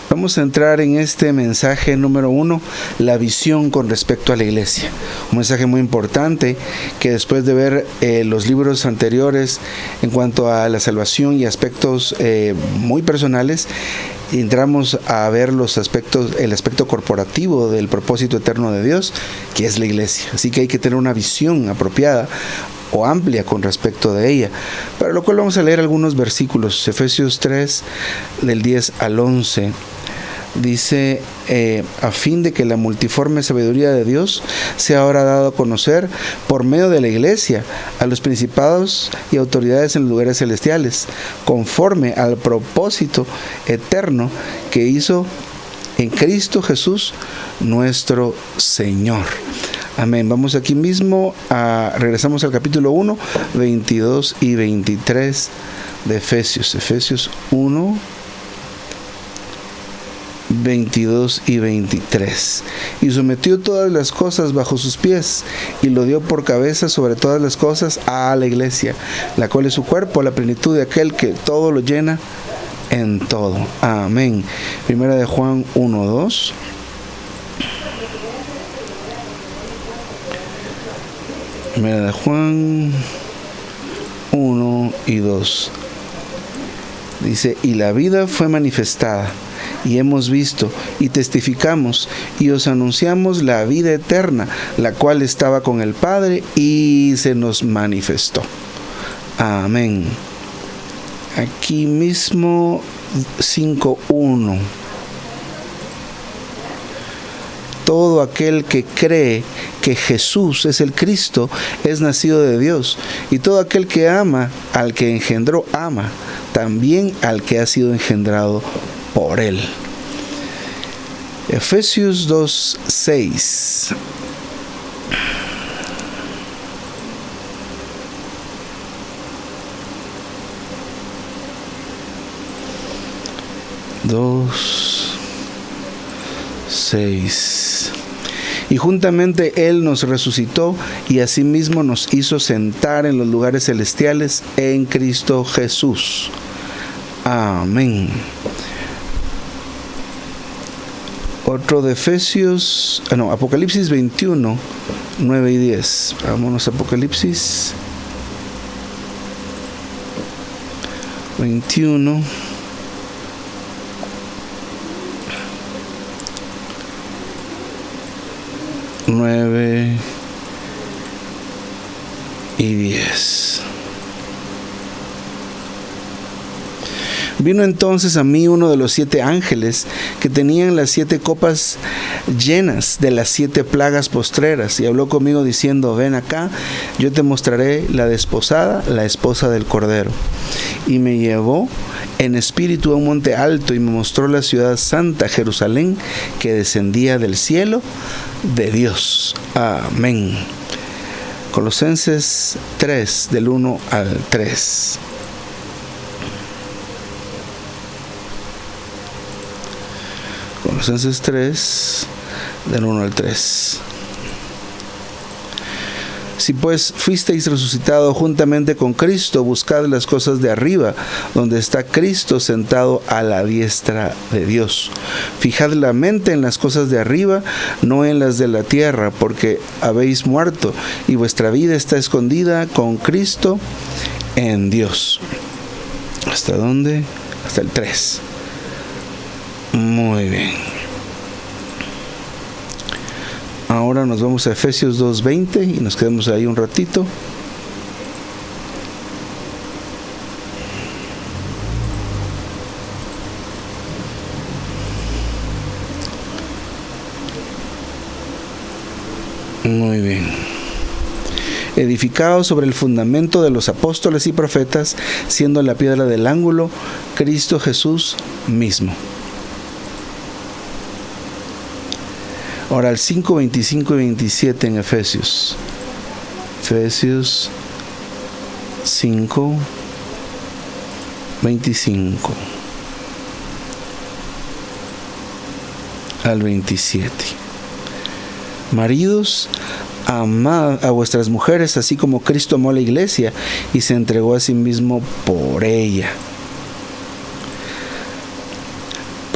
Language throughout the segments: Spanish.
Vamos a entrar en este mensaje número 1, la visión con respecto a la iglesia. Un mensaje muy importante que después de ver los libros anteriores en cuanto a la salvación y aspectos muy personales, entramos a ver el aspecto corporativo del propósito eterno de Dios, que es la iglesia. Así que hay que tener una visión apropiada o amplia con respecto de ella, para lo cual vamos a leer algunos versículos. Efesios 3 del 10 al 11 dice: a fin de que la multiforme sabiduría de Dios sea ahora dado a conocer por medio de la iglesia a los principados y autoridades en los lugares celestiales, conforme al propósito eterno que hizo en Cristo Jesús nuestro Señor. Amén. Vamos aquí mismo, regresamos al capítulo 1, 22 y 23 de Efesios. Efesios 1, 22 y 23. Y sometió todas las cosas bajo sus pies, y lo dio por cabeza sobre todas las cosas a la iglesia, la cual es su cuerpo, la plenitud de aquel que todo lo llena en todo. Amén. Primera de Juan 1, 2. Primera de Juan 1 y 2. Dice: y la vida fue manifestada, y hemos visto, y testificamos, y os anunciamos la vida eterna, la cual estaba con el Padre, y se nos manifestó. Amén. Aquí mismo 5:1. Todo aquel que cree que Jesús es el Cristo es nacido de Dios, y todo aquel que ama al que engendró, ama también al que ha sido engendrado por él. Efesios 2:6. Y juntamente Él nos resucitó y asimismo nos hizo sentar en los lugares celestiales en Cristo Jesús. Amén. Otro de Apocalipsis 21, 9 y 10. Vámonos a Apocalipsis 21. 9 y 10. Vino entonces a mí uno de los 7 ángeles que tenían las 7 copas llenas de las 7 plagas postreras, y habló conmigo diciendo: ven acá, yo te mostraré la desposada, la esposa del Cordero. Y me llevó en espíritu a un monte alto, y me mostró la ciudad santa, Jerusalén, que descendía del cielo de Dios. Amén. Colosenses 3, del 1 al 3. Colosenses 3, del 1 al 3. Si pues fuisteis resucitado juntamente con Cristo, buscad las cosas de arriba, donde está Cristo sentado a la diestra de Dios. Fijad la mente en las cosas de arriba, no en las de la tierra, porque habéis muerto, y vuestra vida está escondida con Cristo en Dios. ¿Hasta dónde? Hasta el 3. Muy bien. Ahora nos vamos a Efesios 2:20 y nos quedamos ahí un ratito. Muy bien. Edificado sobre el fundamento de los apóstoles y profetas, siendo la piedra del ángulo Cristo Jesús mismo. Ahora el 5, 25 y 27 en Efesios. Efesios 5, 25 al 27. Maridos, amad a vuestras mujeres, así como Cristo amó a la iglesia y se entregó a sí mismo por ella,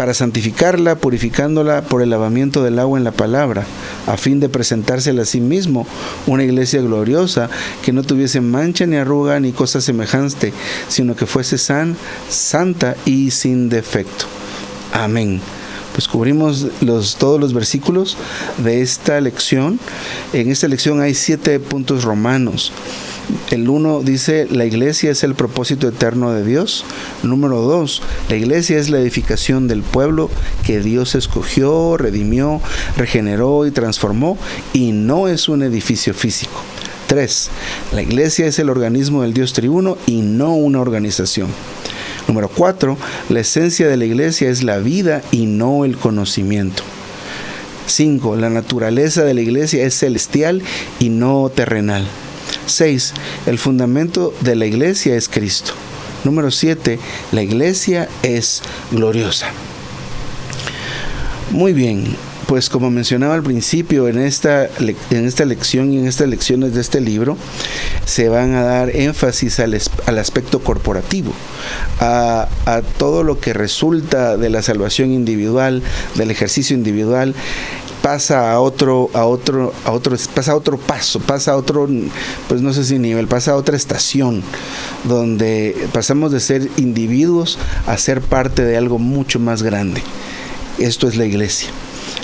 para santificarla, purificándola por el lavamiento del agua en la palabra, a fin de presentársela a sí mismo una iglesia gloriosa, que no tuviese mancha ni arruga ni cosa semejante, sino que fuese santa y sin defecto. Amén. Pues cubrimos todos los versículos de esta lección. En esta lección hay 7 puntos romanos. El 1 dice: la iglesia es el propósito eterno de Dios. Número 2, la iglesia es la edificación del pueblo que Dios escogió, redimió, regeneró y transformó, y no es un edificio físico. 3, la iglesia es el organismo del Dios triuno y no una organización. Número 4, la esencia de la iglesia es la vida y no el conocimiento. 5, la naturaleza de la iglesia es celestial y no terrenal. 6, el fundamento de la iglesia es Cristo. Número 7, la iglesia es gloriosa. Muy bien, pues como mencionaba al principio, en esta lección y en estas lecciones de este libro se van a dar énfasis al aspecto corporativo, a todo lo que resulta de la salvación individual, del ejercicio individual. Pasa a otro paso, pasa a otro, pues no sé si nivel, pasa a otra estación, donde pasamos de ser individuos a ser parte de algo mucho más grande. Esto es la iglesia.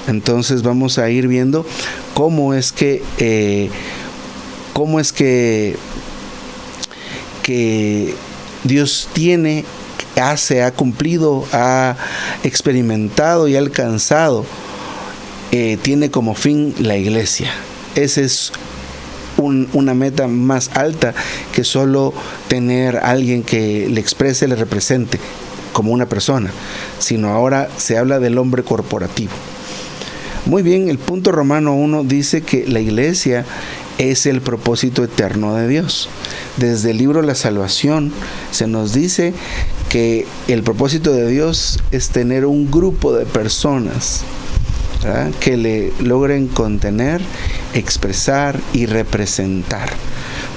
Entonces vamos a ir viendo cómo es que Dios ha cumplido, ha experimentado y ha alcanzado, tiene como fin la iglesia. Esa es una meta más alta que solo tener alguien que le exprese, le represente como una persona, sino ahora se habla del hombre corporativo. Muy bien, el punto romano 1 dice que la iglesia es el propósito eterno de Dios. Desde el libro La Salvación se nos dice que el propósito de Dios es tener un grupo de personas, ¿verdad?, que le logren contener, expresar y representar.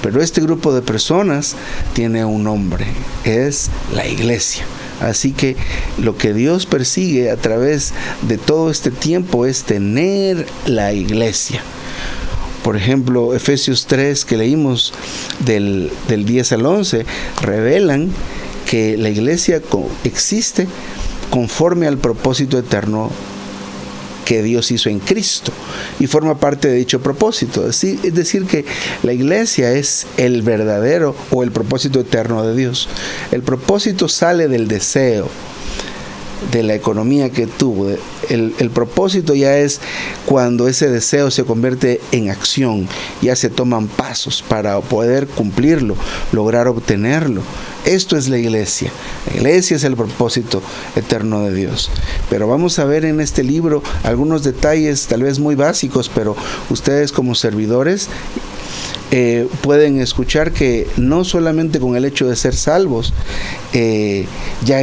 Pero este grupo de personas tiene un nombre, es la iglesia. Así que lo que Dios persigue a través de todo este tiempo es tener la iglesia. Por ejemplo, Efesios 3, que leímos del 10 al 11, revelan que la iglesia existe conforme al propósito eterno que Dios hizo en Cristo y forma parte de dicho propósito. Es decir, que la iglesia es el verdadero o el propósito eterno de Dios. El propósito sale del deseo, de la economía que tuvo. El propósito ya es cuando ese deseo se convierte en acción, ya se toman pasos para poder cumplirlo, lograr obtenerlo. Esto es la iglesia. La iglesia es el propósito eterno de Dios. Pero vamos a ver en este libro algunos detalles tal vez muy básicos, pero ustedes como servidores pueden escuchar que no solamente con el hecho de ser salvos ya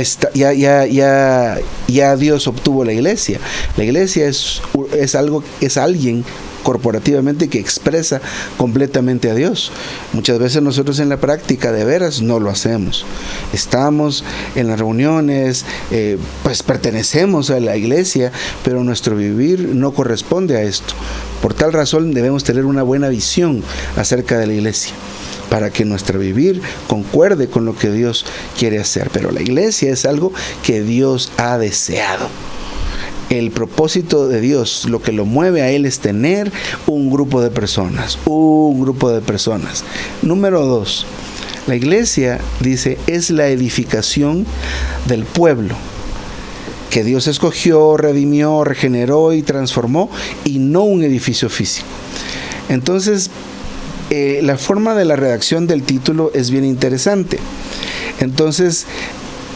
Dios obtuvo la iglesia. La iglesia es alguien corporativamente que expresa completamente a Dios. Muchas veces nosotros en la práctica de veras no lo hacemos. Estamos en las reuniones, pues pertenecemos a la iglesia, pero nuestro vivir no corresponde a esto. Por tal razón debemos tener una buena visión acerca de la iglesia, para que nuestro vivir concuerde con lo que Dios quiere hacer. Pero la iglesia es algo que Dios ha deseado. El propósito de Dios, lo que lo mueve a Él es tener un grupo de personas. Número 2, la iglesia, dice, es la edificación del pueblo que Dios escogió, redimió, regeneró y transformó, y no un edificio físico. Entonces, la forma de la redacción del título es bien interesante. Entonces,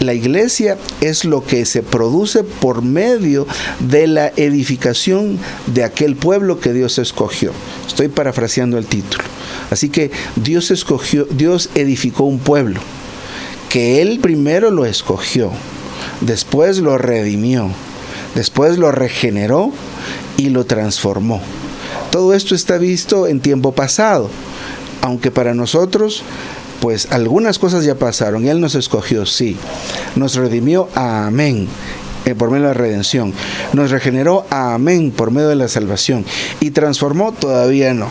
la iglesia es lo que se produce por medio de la edificación de aquel pueblo que Dios escogió. Estoy parafraseando el título. Así que Dios edificó un pueblo, que Él primero lo escogió, después lo redimió, después lo regeneró y lo transformó. Todo esto está visto en tiempo pasado, aunque para nosotros pues algunas cosas ya pasaron. Él nos escogió, sí. Nos redimió, amén. por medio de la redención. Nos regeneró, amén, por medio de la salvación. Y transformó, todavía no.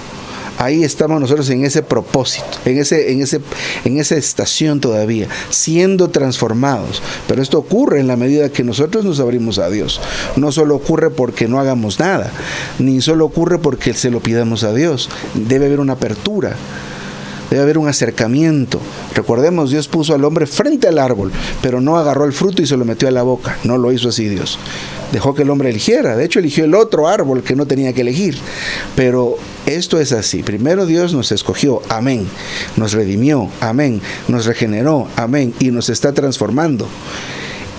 Ahí estamos nosotros en ese propósito, en esa estación todavía, siendo transformados. Pero esto ocurre en la medida que nosotros nos abrimos a Dios. No solo ocurre porque no hagamos nada, ni solo ocurre porque se lo pidamos a Dios. Debe haber una apertura. Debe haber un acercamiento. Recordemos, Dios puso al hombre frente al árbol, pero no agarró el fruto y se lo metió a la boca. No lo hizo así Dios. Dejó que el hombre eligiera. De hecho, eligió el otro árbol que no tenía que elegir. Pero esto es así. Primero Dios nos escogió, amén. Nos redimió, amén. Nos regeneró, amén. Y nos está transformando.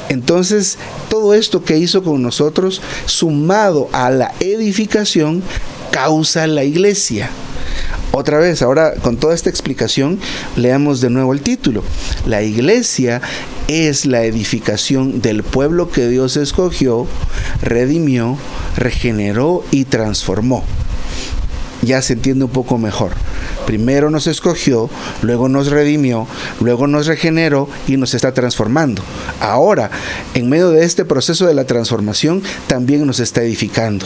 Entonces, todo esto que hizo con nosotros, sumado a la edificación, causa la iglesia. Otra vez, ahora con toda esta explicación, leamos de nuevo el título. La iglesia es la edificación del pueblo que Dios escogió, redimió, regeneró y transformó. Ya se entiende un poco mejor. Primero nos escogió, luego nos redimió, luego nos regeneró y nos está transformando. Ahora, en medio de este proceso de la transformación, también nos está edificando.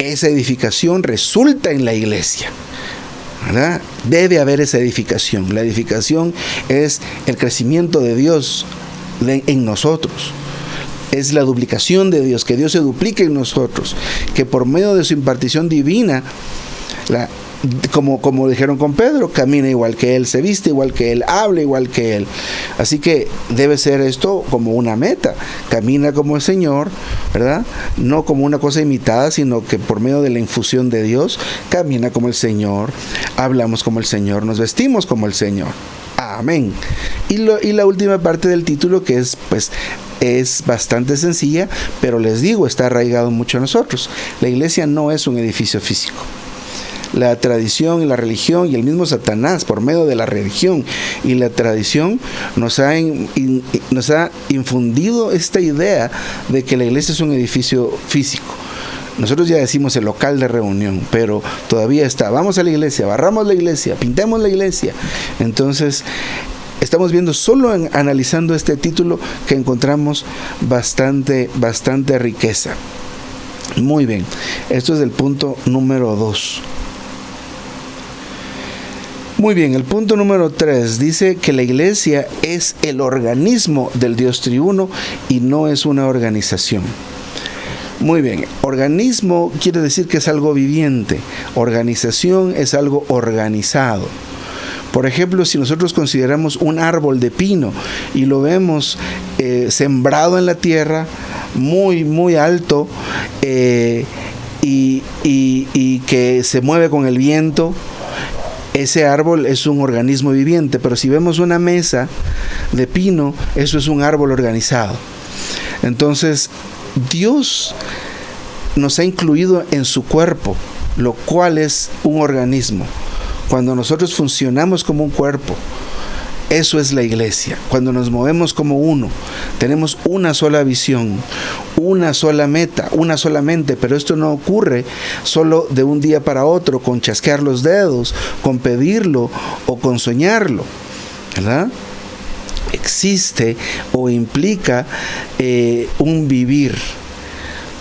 Esa edificación resulta en la iglesia, ¿verdad? Debe haber esa edificación. La edificación es el crecimiento de Dios en nosotros. Es la duplicación de Dios, que Dios se duplique en nosotros, que por medio de su impartición divina, como dijeron con Pedro, camina igual que Él, se viste igual que Él, habla igual que Él. Así que debe ser esto como una meta. Camina como el Señor, ¿verdad? No como una cosa imitada, sino que por medio de la infusión de Dios, camina como el Señor, hablamos como el Señor, nos vestimos como el Señor. Amén. Y la última parte del título, que es bastante sencilla, pero les digo, está arraigado mucho a nosotros. La iglesia no es un edificio físico. La tradición y la religión y el mismo Satanás, por medio de la religión y la tradición, nos ha infundido esta idea de que la iglesia es un edificio físico. Nosotros ya decimos el local de reunión, pero todavía está, vamos a la iglesia, barramos la iglesia, pintemos la iglesia. Entonces, estamos viendo solo analizando este título que encontramos bastante riqueza. Muy bien, esto es el punto número 2. Muy bien, el punto número 3 dice que la iglesia es el organismo del Dios triuno y no es una organización. Muy bien, organismo quiere decir que es algo viviente, organización es algo organizado. Por ejemplo, si nosotros consideramos un árbol de pino y lo vemos sembrado en la tierra, muy alto, y que se mueve con el viento, ese árbol es un organismo viviente. Pero si vemos una mesa de pino, eso es un árbol organizado. Entonces, Dios nos ha incluido en su cuerpo, lo cual es un organismo. Cuando nosotros funcionamos como un cuerpo, eso es la iglesia. Cuando nos movemos como uno, tenemos una sola visión, una sola meta, una sola mente, pero esto no ocurre solo de un día para otro, con chasquear los dedos, con pedirlo o con soñarlo, ¿verdad? Existe o implica un vivir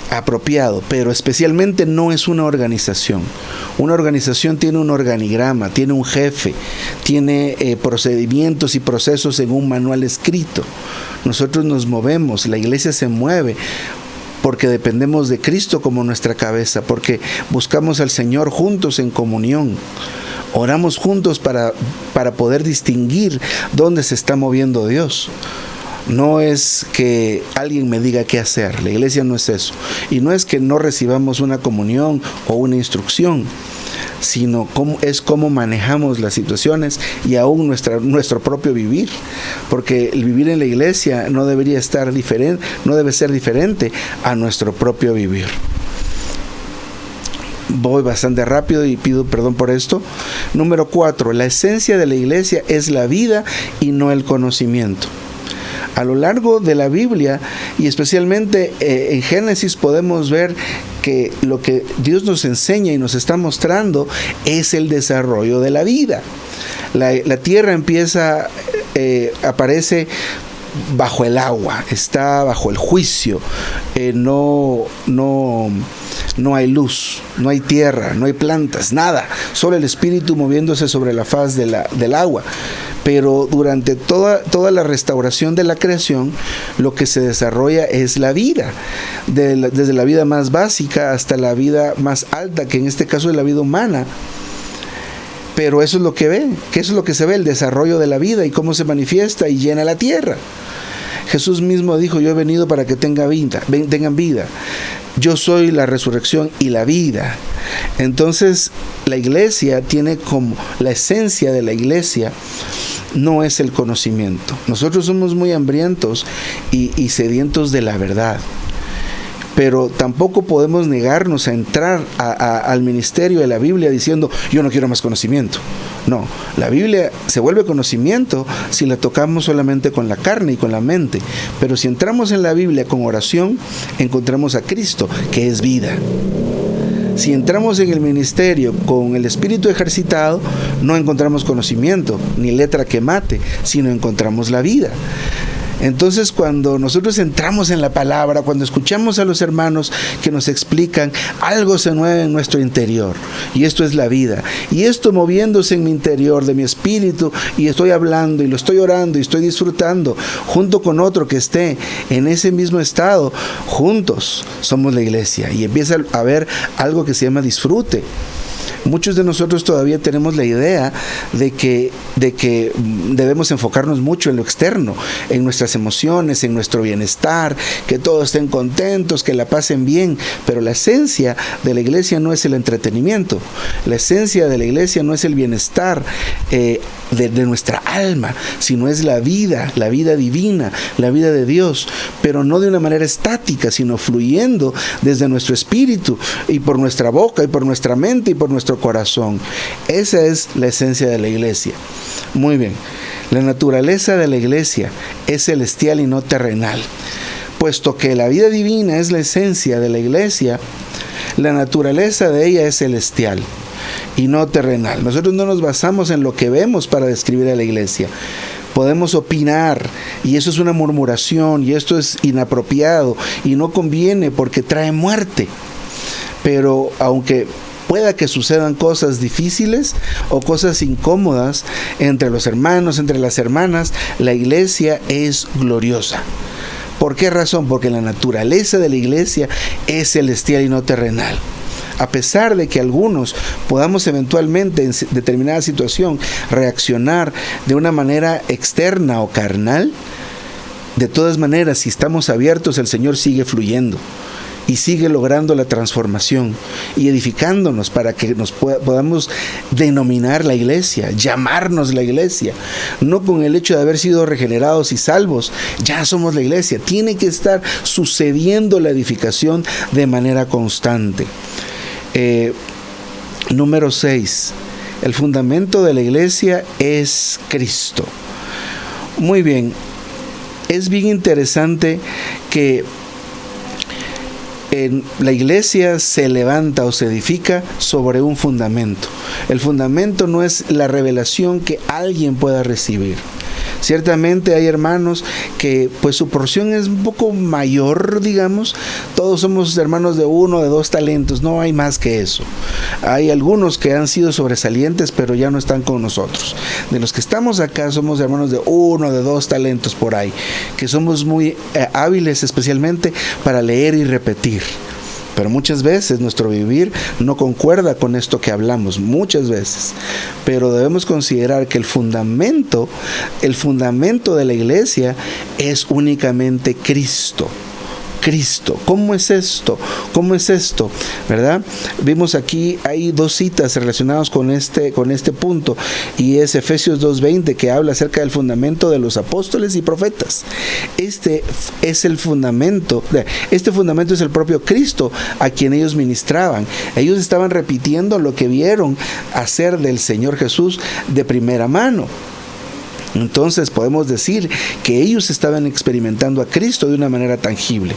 apropiado, pero especialmente no es una organización. Una organización tiene un organigrama, tiene un jefe, tiene procedimientos y procesos en un manual escrito. Nosotros nos movemos, la iglesia se mueve porque dependemos de Cristo como nuestra cabeza, porque buscamos al Señor juntos en comunión. Oramos juntos para poder distinguir dónde se está moviendo Dios. No es que alguien me diga qué hacer. La iglesia no es eso. Y no es que no recibamos una comunión o una instrucción, sino cómo manejamos las situaciones y aún nuestro propio vivir. Porque el vivir en la iglesia no debería estar diferente, no debe ser diferente a nuestro propio vivir. Voy bastante rápido y pido perdón por esto. Número 4. La esencia de la iglesia es la vida y no el conocimiento. A lo largo de la Biblia y especialmente en Génesis podemos ver que lo que Dios nos enseña y nos está mostrando es el desarrollo de la vida. La tierra aparece bajo el agua, está bajo el juicio, no hay luz, no hay tierra, no hay plantas, nada, solo el Espíritu moviéndose sobre la faz del agua. Pero durante toda la restauración de la creación, lo que se desarrolla es la vida, desde la vida más básica hasta la vida más alta, que en este caso es la vida humana. Pero eso es lo que ve, que eso es lo que se ve, el desarrollo de la vida y cómo se manifiesta y llena la tierra. Jesús mismo dijo: yo he venido para que tengan vida. Yo soy la resurrección y la vida. Entonces, la iglesia tiene como la esencia de la iglesia no es el conocimiento. Nosotros somos muy hambrientos y sedientos de la verdad. Pero tampoco podemos negarnos a entrar al ministerio de la Biblia diciendo: yo no quiero más conocimiento. No, la Biblia se vuelve conocimiento si la tocamos solamente con la carne y con la mente. Pero si entramos en la Biblia con oración, encontramos a Cristo, que es vida. Si entramos en el ministerio con el espíritu ejercitado, no encontramos conocimiento, ni letra que mate, sino encontramos la vida. Entonces, cuando nosotros entramos en la palabra, cuando escuchamos a los hermanos que nos explican, algo se mueve en nuestro interior, y esto es la vida, y esto moviéndose en mi interior, de mi espíritu, y estoy hablando, y lo estoy orando, y estoy disfrutando, junto con otro que esté en ese mismo estado, juntos somos la iglesia, y empieza a haber algo que se llama disfrute. Muchos de nosotros todavía tenemos la idea de que debemos enfocarnos mucho en lo externo, en nuestras emociones, en nuestro bienestar, que todos estén contentos, que la pasen bien, pero la esencia de la iglesia no es el entretenimiento, la esencia de la iglesia no es el bienestar de nuestra alma, sino es la vida divina, la vida de Dios, pero no de una manera estática, sino fluyendo desde nuestro espíritu y por nuestra boca y por nuestra mente y por nuestro corazón. Esa es la esencia de la iglesia. Muy bien, la naturaleza de la iglesia es celestial y no terrenal. Puesto que la vida divina es la esencia de la iglesia, la naturaleza de ella es celestial y no terrenal. Nosotros no nos basamos en lo que vemos para describir a la iglesia. Podemos opinar, y eso es una murmuración, y esto es inapropiado y no conviene porque trae muerte. Pero aunque pueda que sucedan cosas difíciles o cosas incómodas entre los hermanos, entre las hermanas, la iglesia es gloriosa. ¿Por qué razón? Porque la naturaleza de la iglesia es celestial y no terrenal. A pesar de que algunos podamos eventualmente en determinada situación reaccionar de una manera externa o carnal, de todas maneras, si estamos abiertos, el Señor sigue fluyendo y sigue logrando la transformación y edificándonos para que nos podamos denominar la iglesia, llamarnos la iglesia. No con el hecho de haber sido regenerados y salvos, ya somos la iglesia. Tiene que estar sucediendo la edificación de manera constante. Número 6. El fundamento de la iglesia es Cristo. Muy bien. Es bien interesante que la iglesia se levanta o se edifica sobre un fundamento. El fundamento no es la revelación que alguien pueda recibir. Ciertamente hay hermanos que pues su porción es un poco mayor, digamos. Todos somos hermanos de 1 o de 2 talentos, no hay más que eso. Hay algunos que han sido sobresalientes pero ya no están con nosotros. De los que estamos acá somos hermanos de 1 o de 2 talentos por ahí, que somos muy hábiles especialmente para leer y repetir. Pero muchas veces nuestro vivir no concuerda con esto que hablamos, muchas veces. Pero debemos considerar que el fundamento de la iglesia es únicamente Cristo. Cristo. ¿Cómo es esto? ¿Cómo es esto? ¿Verdad? Vimos aquí, hay 2 citas relacionadas con este punto, y es Efesios 2:20, que habla acerca del fundamento de los apóstoles y profetas. Este es el fundamento, este fundamento es el propio Cristo a quien ellos ministraban. Ellos estaban repitiendo lo que vieron hacer del Señor Jesús de primera mano. Entonces podemos decir que ellos estaban experimentando a Cristo de una manera tangible.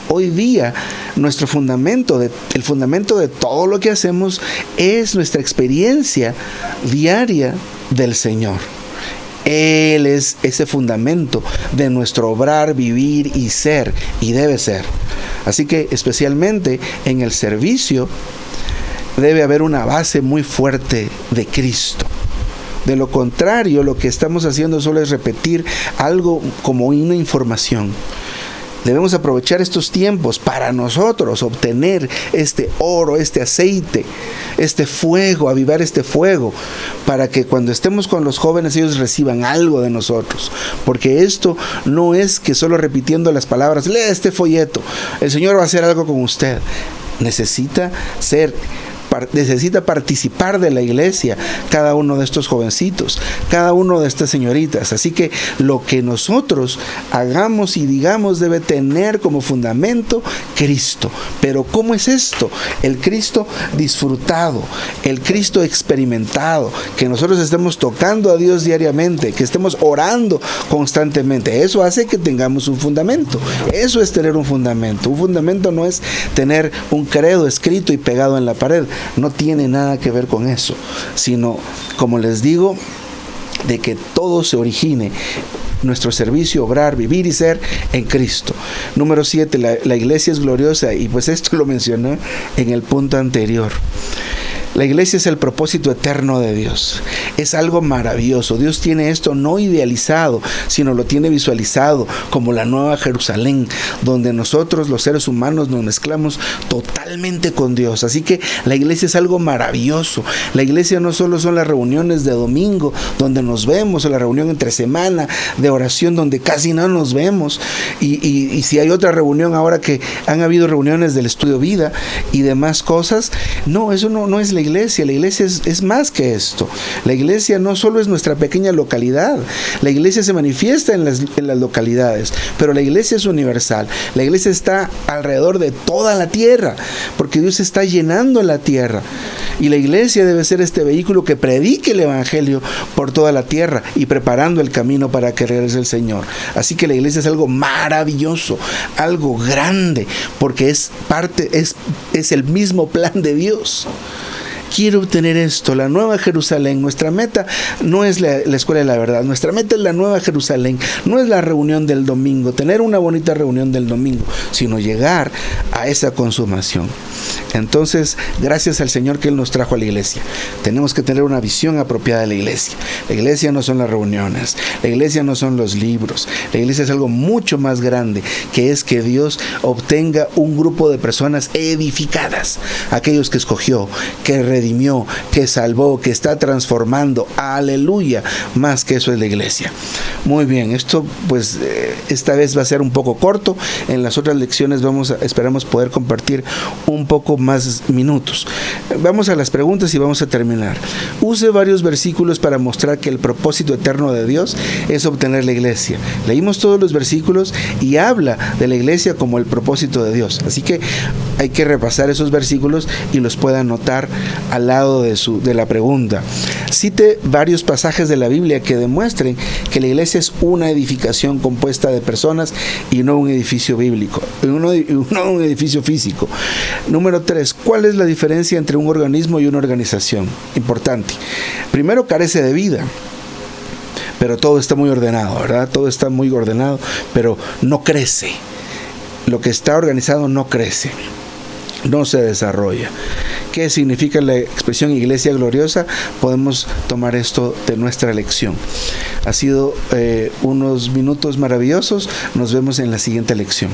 Hoy día nuestro fundamento, el fundamento de todo lo que hacemos es nuestra experiencia diaria del Señor. Él es ese fundamento de nuestro obrar, vivir y ser, y debe ser. Así que especialmente en el servicio debe haber una base muy fuerte de Cristo. De lo contrario, lo que estamos haciendo solo es repetir algo como una información. Debemos aprovechar estos tiempos para nosotros obtener este oro, este aceite, este fuego, avivar este fuego, para que cuando estemos con los jóvenes ellos reciban algo de nosotros. Porque esto no es que solo repitiendo las palabras, lea este folleto, el Señor va a hacer algo con usted. Necesita participar de la iglesia cada uno de estos jovencitos, cada uno de estas señoritas. Así que lo que nosotros hagamos y digamos debe tener como fundamento Cristo. Pero ¿cómo es esto? El Cristo disfrutado, el Cristo experimentado, que nosotros estemos tocando a Dios diariamente, que estemos orando constantemente. Eso hace que tengamos un fundamento. Eso es tener un fundamento. Un fundamento no es tener un credo escrito y pegado en la pared. No tiene nada que ver con eso, sino, como les digo, de que todo se origine, nuestro servicio, obrar, vivir y ser en Cristo. Número 7, la iglesia es gloriosa, y pues esto lo mencioné en el punto anterior. La iglesia es el propósito eterno de Dios. Es algo maravilloso. Dios tiene esto no idealizado, sino lo tiene visualizado como la Nueva Jerusalén, donde nosotros los seres humanos nos mezclamos totalmente con Dios. Así que la iglesia es algo maravilloso. La iglesia no solo son las reuniones de domingo donde nos vemos, o la reunión entre semana de oración donde casi no nos vemos, y si hay otra reunión ahora, que han habido reuniones del estudio vida y demás cosas. No, eso no es la iglesia. La iglesia es más que esto. La iglesia no solo es nuestra pequeña localidad. La iglesia se manifiesta en las localidades, pero la iglesia es universal. La iglesia está alrededor de toda la tierra, porque Dios está llenando la tierra. Y la iglesia debe ser este vehículo que predique el evangelio por toda la tierra y preparando el camino para que regrese el Señor. Así que la iglesia es algo maravilloso, algo grande, porque es el mismo plan de Dios. Quiero obtener esto, la Nueva Jerusalén. Nuestra meta no es la escuela de la verdad, nuestra meta es la Nueva Jerusalén. No es la reunión del domingo, tener una bonita reunión del domingo, sino llegar a esa consumación. Entonces, gracias al Señor que Él nos trajo a la iglesia. Tenemos que tener una visión apropiada de la iglesia. La iglesia no son las reuniones, la iglesia no son los libros. La iglesia es algo mucho más grande, que es que Dios obtenga un grupo de personas edificadas, aquellos que escogió, que redimió, que salvó, que está transformando. Aleluya. Más que eso es la iglesia. Muy bien, esto pues esta vez va a ser un poco corto. En las otras lecciones esperamos poder compartir un poco más minutos. Vamos a las preguntas y vamos a terminar. Use varios versículos para mostrar que el propósito eterno de Dios es obtener la iglesia. Leímos todos los versículos y habla de la iglesia como el propósito de Dios. Así que hay que repasar esos versículos y los pueda anotar al lado de la pregunta. Cite varios pasajes de la Biblia que demuestren que la iglesia es una edificación compuesta de personas y no un edificio bíblico, no un edificio físico. Número 3, ¿cuál es la diferencia entre un organismo y una organización? Importante. Primero, carece de vida, pero todo está muy ordenado, ¿verdad? Todo está muy ordenado, pero no crece. Lo que está organizado no crece, no se desarrolla. ¿Qué significa la expresión iglesia gloriosa? Podemos tomar esto de nuestra lección. Ha sido unos minutos maravillosos. Nos vemos en la siguiente lección.